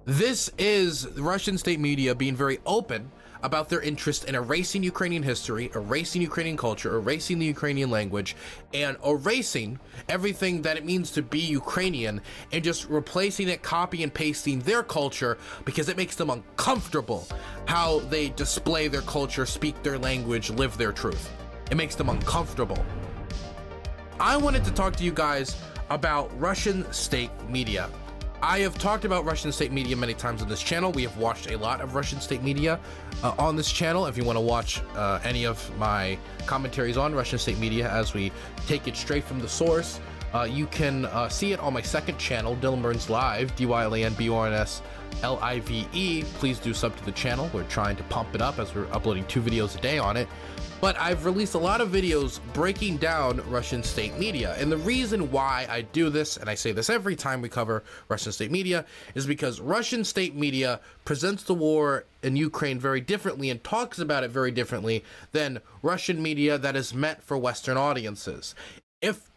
This is Russian state media being very open about their interest in erasing Ukrainian history, erasing Ukrainian culture, erasing the Ukrainian language, and erasing everything that it means to be Ukrainian, and just replacing it, copy and pasting their culture, because it makes them uncomfortable how they display their culture, speak their language, live their truth. It makes them uncomfortable. I wanted to talk to you guys about Russian state media. I have talked about Russian state media many times on this channel. We have watched a lot of Russian state media on this channel. If you want to watch any of my commentaries on Russian state media as we take it straight from the source, you can see it on my second channel, DylanBurnsLIVE, DylanBurnsLIVE. Please do sub to the channel. We're trying to pump it up as we're uploading 2 videos a day on it. But I've released a lot of videos breaking down Russian state media. And the reason why I do this, and I say this every time we cover Russian state media, is because Russian state media presents the war in Ukraine very differently and talks about it very differently than Russian media that is meant for Western audiences. If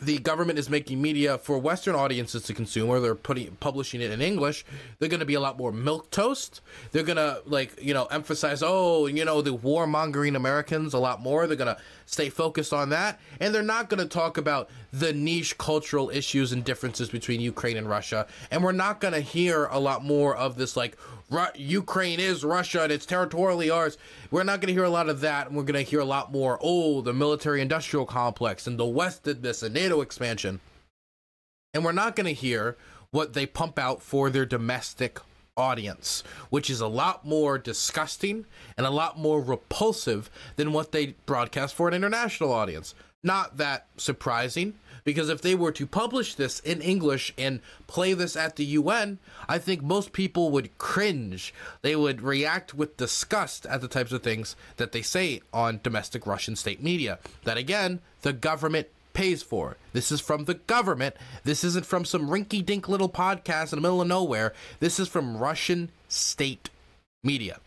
the government is making media for Western audiences to consume, or they're publishing it in English, they're going to be a lot more milquetoast. They're going to, like, you know, emphasize, oh, you know, the warmongering Americans a lot more. They're going to stay focused on that. And they're not going to talk about the niche cultural issues and differences between Ukraine and Russia. And we're not going to hear a lot more of this, like, Ukraine is Russia and it's territorially ours. We're not going to hear a lot of that, and we're going to hear a lot more, oh, the military-industrial complex and the West did this and NATO expansion. And we're not going to hear what they pump out for their domestic audience, which is a lot more disgusting and a lot more repulsive than what they broadcast for an international audience. Not that surprising, because if they were to publish this in English and play this at the UN, I think most people would cringe. They would react with disgust at the types of things that they say on domestic Russian state media, that again, the government pays for. This is from the government. This isn't from some rinky-dink little podcast in the middle of nowhere. This is from Russian state media.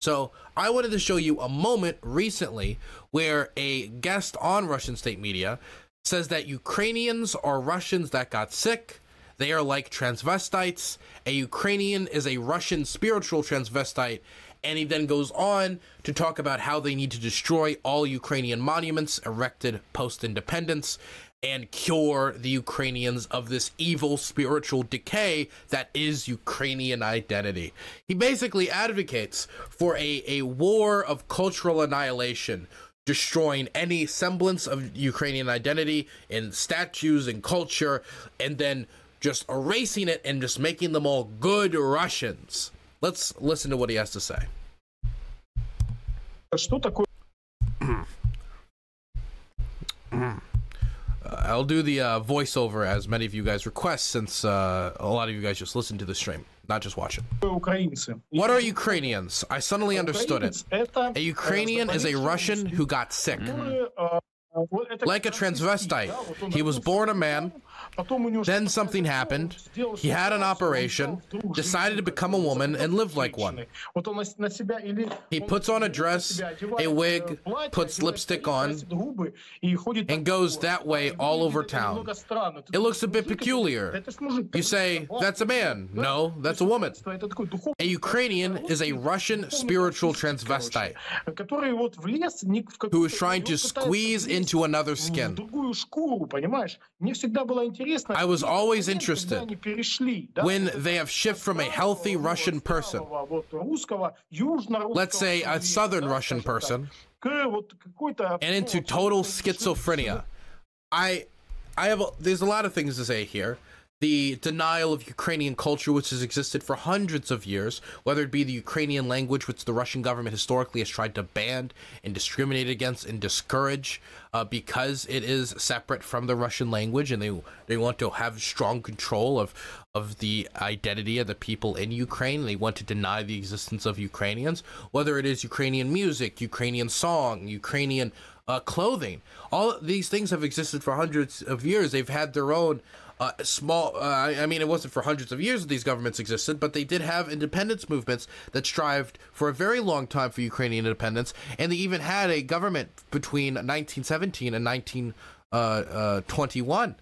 So I wanted to show you a moment recently where a guest on Russian state media says that Ukrainians are Russians that got sick. They are like transvestites. A Ukrainian is a Russian spiritual transvestite. And he then goes on to talk about how they need to destroy all Ukrainian monuments erected post-independence and cure the Ukrainians of this evil spiritual decay that is Ukrainian identity. He basically advocates for a war of cultural annihilation, destroying any semblance of Ukrainian identity in statues and culture, and then just erasing it and just making them all good Russians. Let's listen to what he has to say. I'll do the voiceover as many of you guys request, since a lot of you guys just listen to the stream, not just watch it. What are Ukrainians? I suddenly understood it. A Ukrainian is a Russian who got sick. Like a transvestite. He was born a man, then something happened, he had an operation, decided to become a woman, and lived like one. He puts on a dress, a wig, puts lipstick on, and goes that way all over town. It looks a bit peculiar. You say, that's a man. No, that's a woman. A Ukrainian is a Russian spiritual transvestite who is trying to squeeze into another skin. I was always interested when they have shifted from a healthy Russian person, let's say a southern Russian person, and into total schizophrenia. There's a lot of things to say here. The denial of Ukrainian culture, which has existed for hundreds of years, whether it be the Ukrainian language, which the Russian government historically has tried to ban and discriminate against and discourage because it is separate from the Russian language, and they want to have strong control of the identity of the people in Ukraine. They want to deny the existence of Ukrainians, whether it is Ukrainian music, Ukrainian song, Ukrainian clothing. All these things have existed for hundreds of years. They've had their own I mean, it wasn't for hundreds of years that these governments existed, but they did have independence movements that strived for a very long time for Ukrainian independence, and they even had a government between 1917 and 1921.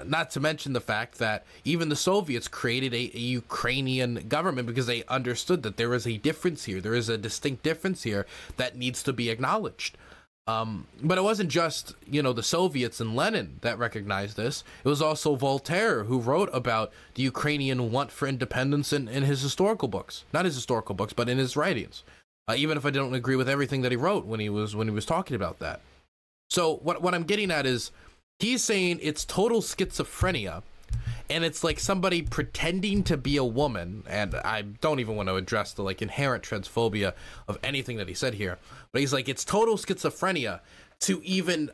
Not to mention the fact that even the Soviets created a Ukrainian government because they understood that there is a difference here. There is a distinct difference here that needs to be acknowledged. But it wasn't just, the Soviets and Lenin that recognized this. It was also Voltaire who wrote about the Ukrainian want for independence in his historical books. Not his historical books, but in his writings. Even if I don't agree with everything that he wrote when he was talking about that. So what I'm getting at is, he's saying it's total schizophrenia, and it's like somebody pretending to be a woman, and I don't even want to address the inherent transphobia of anything that he said here, but he's like, it's total schizophrenia to even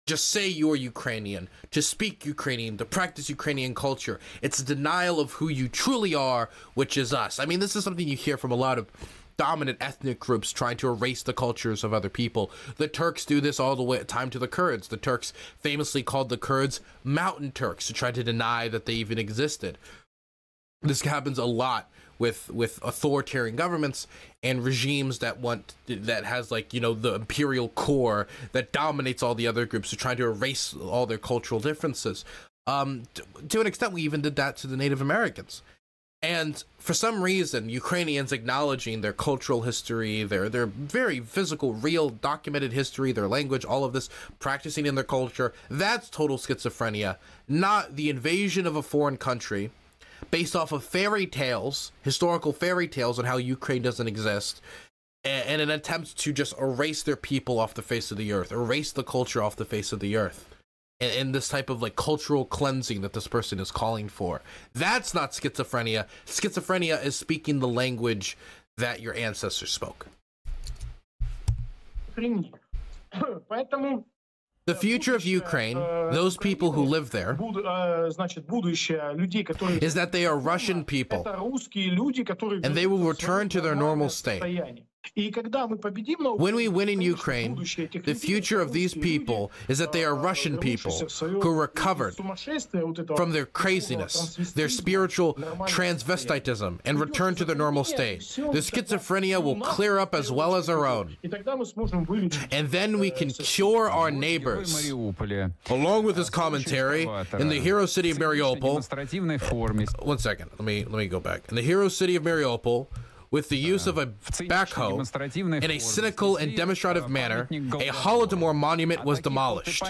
just say you're Ukrainian, to speak Ukrainian, to practice Ukrainian culture. It's a denial of who you truly are, which is us. I mean, this is something you hear from a lot of dominant ethnic groups trying to erase the cultures of other people. The Turks do this all the way time to the Kurds. The Turks famously called the Kurds Mountain Turks to try to deny that they even existed. This happens a lot with authoritarian governments and regimes that has the imperial core that dominates all the other groups, to trying to erase all their cultural differences. To an extent, we even did that to the Native Americans. And for some reason, Ukrainians acknowledging their cultural history, their very physical, real, documented history, their language, all of this, practicing in their culture, that's total schizophrenia, not the invasion of a foreign country based off of fairy tales, historical fairy tales on how Ukraine doesn't exist, and an attempt to just erase their people off the face of the earth, erase the culture off the face of the earth. And this type of cultural cleansing that this person is calling for. That's not schizophrenia. Schizophrenia is speaking the language that your ancestors spoke. The future of Ukraine, those people who live there, is that they are Russian people, and they will return to their normal state. When we win in Ukraine, the future of these people is that they are Russian people who recovered from their craziness, their spiritual transvestitism, and return to their normal state. The schizophrenia will clear up as well as our own. And then we can cure our neighbors. Along with his commentary, in the hero city of Mariupol, one second, let me go back. In the hero city of Mariupol, with the use of a backhoe, in a cynical and demonstrative manner, a Holodomor monument was demolished.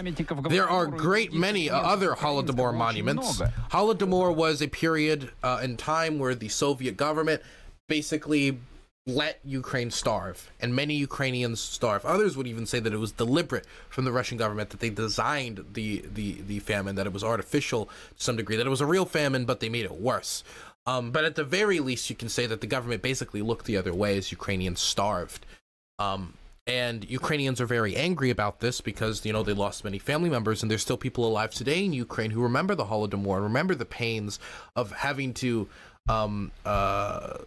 There are a great many other Holodomor monuments. Holodomor was a period in time where the Soviet government basically let Ukraine starve, and many Ukrainians starve. Others would even say that it was deliberate from the Russian government, that they designed the famine, that it was artificial to some degree, that it was a real famine, but they made it worse. But at the very least, you can say that the government basically looked the other way as Ukrainians starved. And Ukrainians are very angry about this because, they lost many family members, and there's still people alive today in Ukraine who remember the Holodomor, remember the pains of having to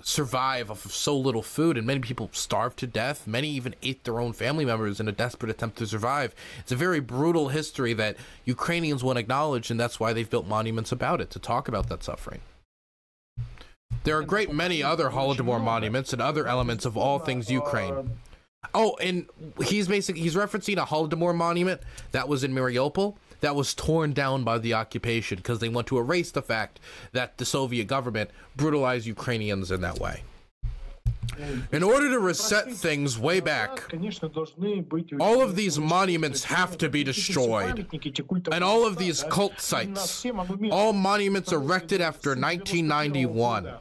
survive off of so little food, and many people starved to death. Many even ate their own family members in a desperate attempt to survive. It's a very brutal history that Ukrainians won't acknowledge, and that's why they've built monuments about it, to talk about that suffering. There are a great many other Holodomor monuments and other elements of all things Ukraine. Oh, and he's referencing a Holodomor monument that was in Mariupol that was torn down by the occupation because they want to erase the fact that the Soviet government brutalized Ukrainians in that way. In order to reset things way back, all of these monuments have to be destroyed, and all of these cult sites, all monuments erected after 1991,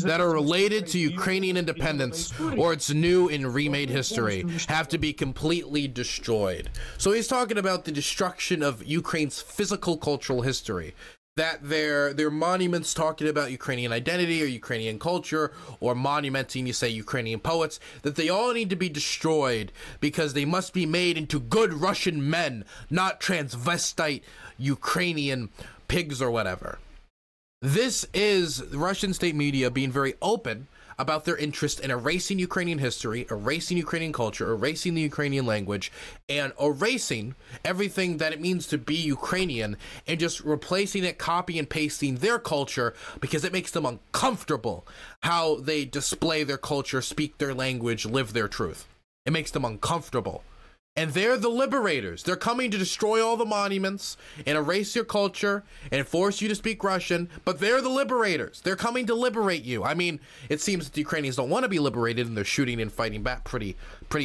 that are related to Ukrainian independence or its new and remade history, have to be completely destroyed. So he's talking about the destruction of Ukraine's physical cultural history, that their monuments talking about Ukrainian identity or Ukrainian culture, or monumenting, you say, Ukrainian poets, that they all need to be destroyed because they must be made into good Russian men, not transvestite Ukrainian pigs or whatever. This is Russian state media being very open about their interest in erasing Ukrainian history, erasing Ukrainian culture, erasing the Ukrainian language, and erasing everything that it means to be Ukrainian, and just replacing it, copy and pasting their culture because it makes them uncomfortable how they display their culture, speak their language, live their truth. It makes them uncomfortable. And they're the liberators. They're coming to destroy all the monuments and erase your culture and force you to speak Russian, but they're the liberators. They're coming to liberate you. I mean, it seems that the Ukrainians don't want to be liberated, and they're shooting and fighting back pretty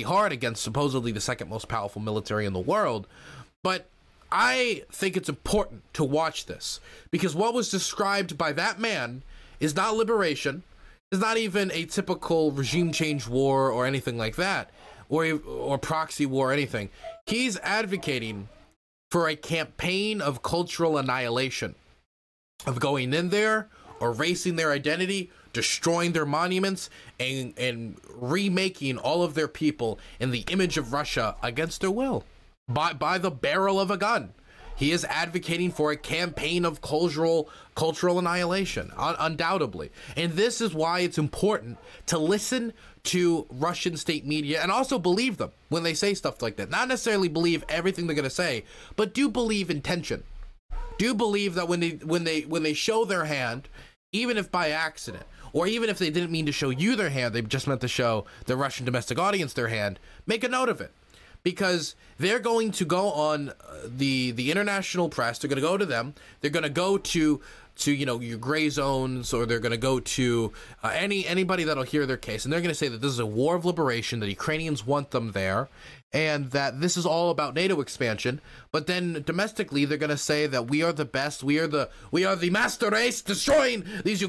hard against supposedly the second most powerful military in the world. But I think it's important to watch this, because what was described by that man is not liberation, is not even a typical regime change war or anything like that. Or proxy war or anything. He's advocating for a campaign of cultural annihilation, of going in there, erasing their identity, destroying their monuments, and remaking all of their people in the image of Russia against their will, by the barrel of a gun. He is advocating for a campaign of cultural annihilation, undoubtedly. And this is why it's important to listen to Russian state media and also believe them when they say stuff like that. Not necessarily believe everything they're going to say, but do believe intention. Do believe that when they show their hand, even if by accident, or even if they didn't mean to show you their hand, they just meant to show the Russian domestic audience their hand, make a note of it. Because they're going to go on the international press. They're going to go to them. They're going to go to your gray zones, or they're going to go to anybody that'll hear their case, and they're going to say that this is a war of liberation, that Ukrainians want them there, and that this is all about NATO expansion. But then domestically, they're going to say that we are the best. We are the master race, destroying this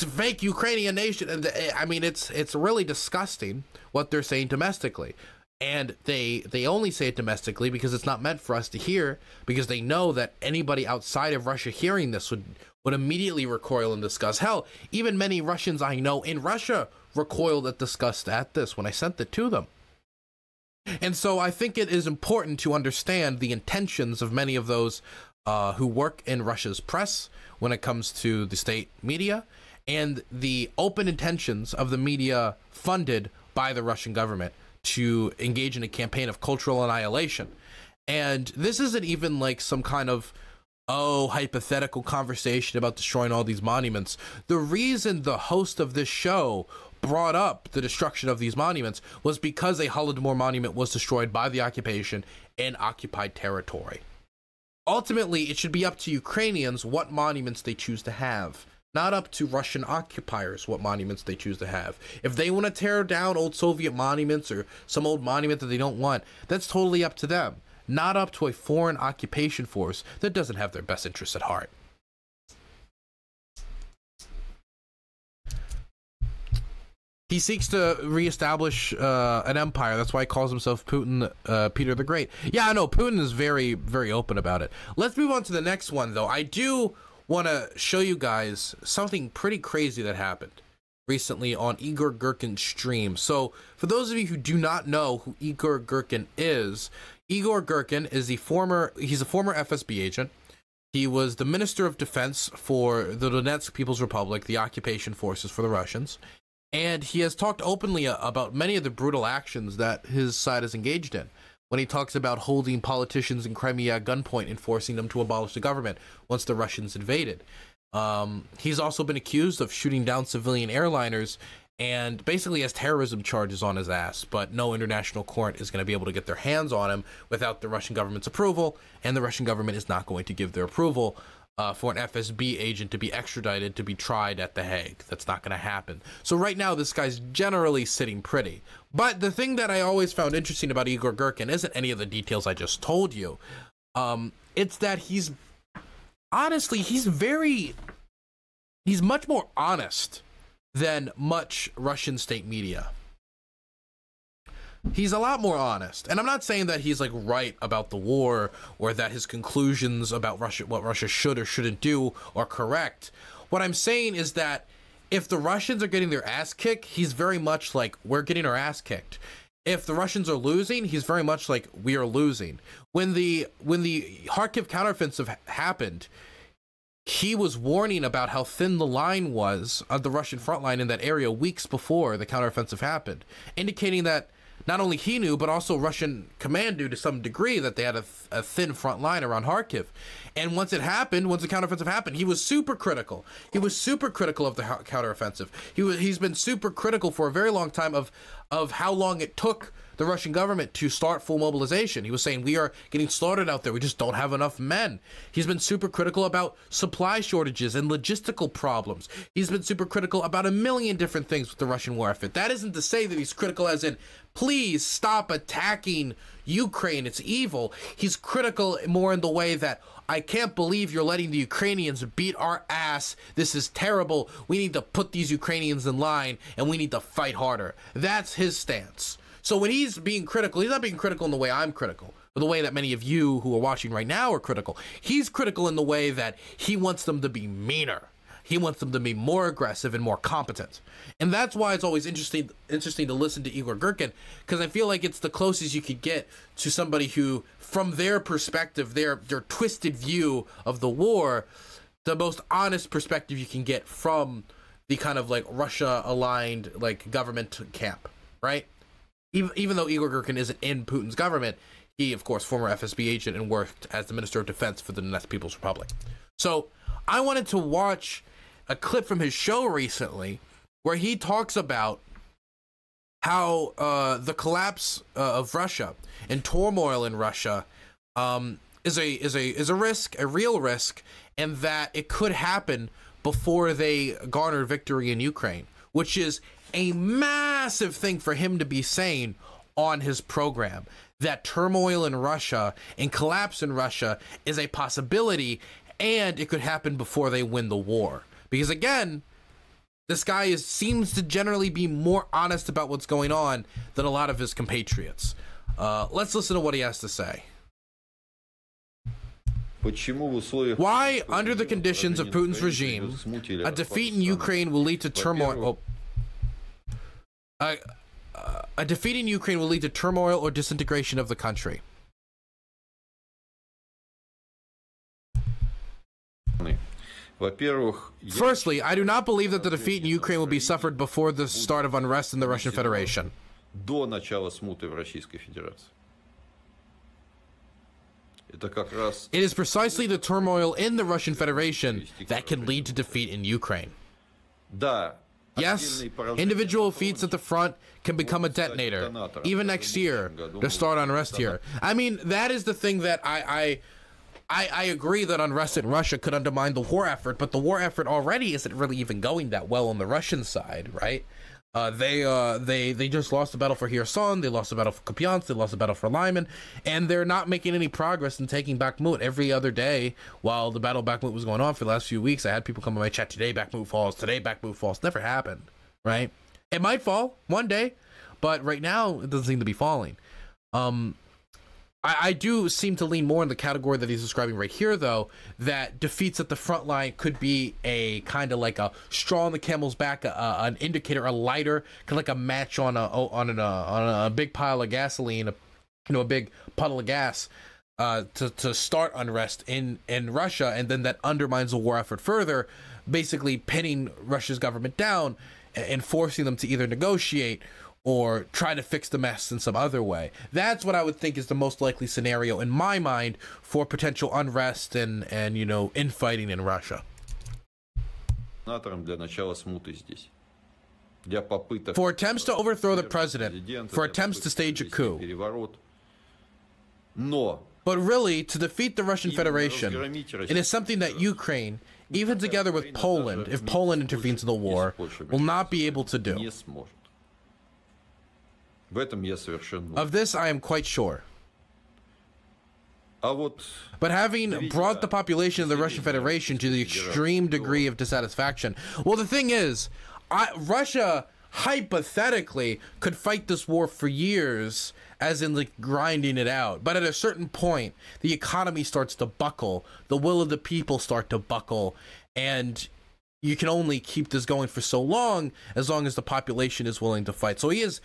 fake Ukrainian nation. And I mean, it's really disgusting what they're saying domestically. And they only say it domestically because it's not meant for us to hear, because they know that anybody outside of Russia hearing this would immediately recoil in disgust. Hell, even many Russians I know in Russia recoiled at disgust at this when I sent it to them. And so I think it is important to understand the intentions of many of those who work in Russia's press when it comes to the state media, and the open intentions of the media funded by the Russian government to engage in a campaign of cultural annihilation. And this isn't even like some kind of hypothetical conversation about destroying all these monuments. The reason the host of this show brought up the destruction of these monuments was because a Holodomor monument was destroyed by the occupation in occupied territory. Ultimately, it should be up to Ukrainians what monuments they choose to have, not up to Russian occupiers what monuments they choose to have. If they want to tear down old Soviet monuments or some old monument that they don't want, that's totally up to them, not up to a foreign occupation force that doesn't have their best interests at heart. He seeks to reestablish an empire. That's why he calls himself Putin, Peter the Great. Yeah, I know, Putin is very, very open about it. Let's move on to the next one, though. I do want to show you guys something pretty crazy that happened recently on Igor Girkin's stream. So for those of you who do not know who Igor Girkin is he's a former FSB agent. He was the Minister of Defense for the Donetsk People's Republic, the occupation forces for the Russians. And he has talked openly about many of the brutal actions that his side is engaged in, when he talks about holding politicians in Crimea at gunpoint and forcing them to abolish the government once the Russians invaded. He's also been accused of shooting down civilian airliners and basically has terrorism charges on his ass, but no international court is going to be able to get their hands on him without the Russian government's approval, and the Russian government is not going to give their approval for an FSB agent to be extradited to be tried at The Hague. That's not going to happen. So right now, this guy's generally sitting pretty. But the thing that I always found interesting about Igor Girkin isn't any of the details I just told you. It's that he's much more honest than much Russian state media. He's a lot more honest. And I'm not saying that he's like right about the war, or that his conclusions about Russia, what Russia should or shouldn't do, are correct. What I'm saying is that if the Russians are getting their ass kicked, he's very much like, we're getting our ass kicked. If the Russians are losing, he's very much like, we are losing. When the Kharkiv counteroffensive happened, he was warning about how thin the line was of the Russian front line in that area weeks before the counteroffensive happened, indicating that not only he knew, but also Russian command knew to some degree that they had a thin front line around Kharkiv. And once it happened, once the counteroffensive happened, he was super critical. He was super critical of the counteroffensive. He's been super critical for a very long time of how long it took the Russian government to start full mobilization. He was saying, we are getting slaughtered out there. We just don't have enough men. He's been super critical about supply shortages and logistical problems. He's been super critical about a million different things with the Russian war effort. That isn't to say that he's critical as in, please stop attacking Ukraine, it's evil. He's critical more in the way that, I can't believe you're letting the Ukrainians beat our ass. This is terrible. We need to put these Ukrainians in line and we need to fight harder. That's his stance. So when he's being critical, he's not being critical in the way I'm critical, or the way that many of you who are watching right now are critical. He's critical in the way that he wants them to be meaner. He wants them to be more aggressive and more competent. And that's why it's always interesting to listen to Igor Girkin, because I feel like it's the closest you could get to somebody who, from their perspective, their twisted view of the war, the most honest perspective you can get from the kind of like Russia-aligned like government camp, right? Even though Igor Girkin isn't in Putin's government, he, of course, former FSB agent and worked as the Minister of Defense for the Donetsk People's Republic. So I wanted to watch a clip from his show recently where he talks about how the collapse of Russia and turmoil in Russia is a risk, a real risk, and that it could happen before they garner victory in Ukraine, which is a massive thing for him to be saying on his program. That turmoil in Russia and collapse in Russia is a possibility, and it could happen before they win the war. Because again, this guy seems to generally be more honest about what's going on than a lot of his compatriots. Let's listen to what he has to say. Why, under the conditions of Putin's regime, a defeat in Ukraine will lead to turmoil? A defeat in Ukraine will lead to turmoil or disintegration of the country. Firstly, I do not believe that the defeat in Ukraine will be suffered before the start of unrest in the Russian Federation. It is precisely the turmoil in the Russian Federation that can lead to defeat in Ukraine. Yes, individual defeats at the front can become a detonator, even next year, to start unrest here. I mean, that is the thing that I agree that unrest in Russia could undermine the war effort, but the war effort already isn't really even going that well on the Russian side, right? They just lost the battle for Kherson, they lost the battle for Kupiansk, they lost the battle for Lyman, and they're not making any progress in taking Bakhmut. Every other day while the battle of Bakhmut was going on for the last few weeks, I had people come on my chat, today Bakhmut falls, today Bakhmut falls. Never happened, right? It might fall one day, but right now it doesn't seem to be falling. I do seem to lean more in the category that he's describing right here, though, that defeats at the front line could be a kind of like a straw on the camel's back, an indicator, a lighter, kind of like a match on a big pile of gasoline, a big puddle of gas, to start unrest in Russia, and then that undermines the war effort further, basically pinning Russia's government down and forcing them to either negotiate or try to fix the mess in some other way. That's what I would think is the most likely scenario in my mind for potential unrest and infighting in Russia. For attempts to overthrow the president, for attempts to stage a coup. But really, to defeat the Russian Federation, it is something that Ukraine, even together with Poland, if Poland intervenes in the war, will not be able to do. Of this, I am quite sure. But having brought the population of the Russian Federation to the extreme degree of dissatisfaction, well, the thing is, Russia hypothetically could fight this war for years, as in like grinding it out. But at a certain point, the economy starts to buckle, the will of the people start to buckle, and you can only keep this going for so long as the population is willing to fight. So he is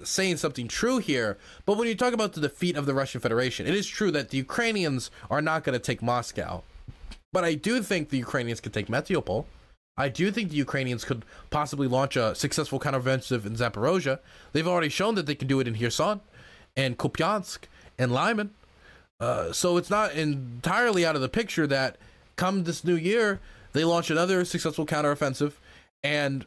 saying something true here. But when you talk about the defeat of the Russian Federation, it is true that the Ukrainians are not going to take Moscow. But I do think the Ukrainians could take Mariupol. I do think the Ukrainians could possibly launch a successful counteroffensive in Zaporozhye. They've already shown that they can do it in Kherson and Kupiansk and Lyman. So it's not entirely out of the picture that come this new year, they launch another successful counteroffensive, and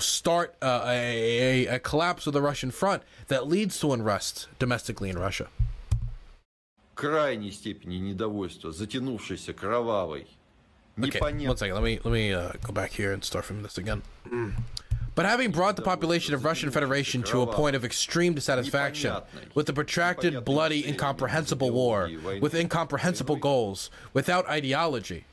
start a collapse of the Russian front that leads to unrest domestically in Russia. Крайней степени недовольства, затянувшейся кровавой. Okay, one second. Let me go back here and start from this again. But having brought the population of Russian Federation to a point of extreme dissatisfaction with the protracted, bloody, incomprehensible war, with incomprehensible goals, without ideology,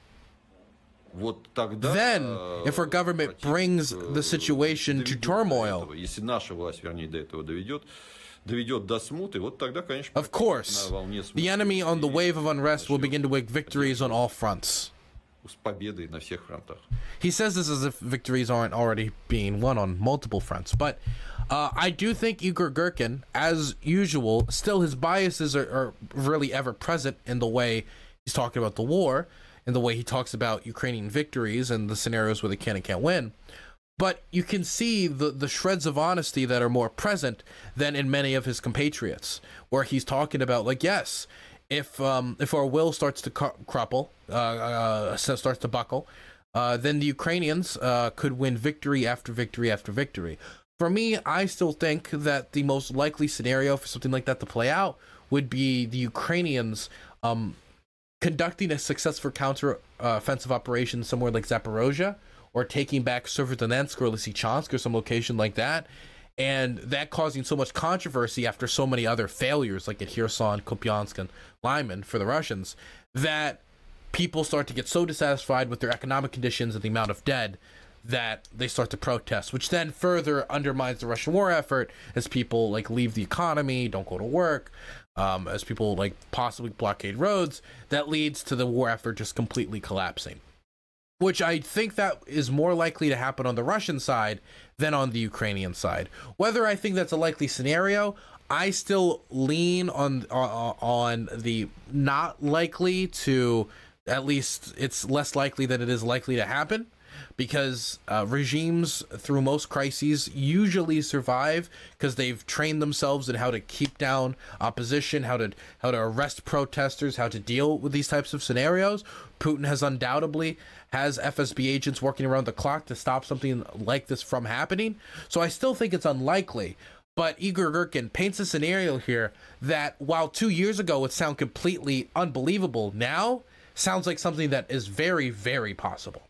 then, if our government brings the situation to turmoil, of course, the enemy on the wave of unrest will begin to make victories on all fronts. He says this as if victories aren't already being won on multiple fronts, but I do think Igor Girkin, as usual, still his biases are really ever present in the way he's talking about the war, in the way he talks about Ukrainian victories and the scenarios where they can and can't win. But you can see the shreds of honesty that are more present than in many of his compatriots, where he's talking about, like, yes, if our will starts to starts to buckle, then the Ukrainians could win victory after victory after victory. For me, I still think that the most likely scenario for something like that to play out would be the Ukrainians conducting a successful counter-offensive operation somewhere like Zaporozhye, or taking back Severodonetsk or Lysychansk or some location like that, and that causing so much controversy after so many other failures like at Kherson, Kupiansk, and Lyman for the Russians, that people start to get so dissatisfied with their economic conditions and the amount of dead that they start to protest, which then further undermines the Russian war effort as people like leave the economy, don't go to work, as people like possibly blockade roads. That leads to the war effort just completely collapsing, which I think that is more likely to happen on the Russian side than on the Ukrainian side. Whether I think that's a likely scenario, I still lean on the not likely to, at least it's less likely that it is likely to happen, because regimes through most crises usually survive because they've trained themselves in how to keep down opposition, how to arrest protesters, how to deal with these types of scenarios. Putin has undoubtedly has FSB agents working around the clock to stop something like this from happening. So I still think it's unlikely. But Igor Girkin paints a scenario here that, while 2 years ago would sound completely unbelievable, now sounds like something that is very, very possible.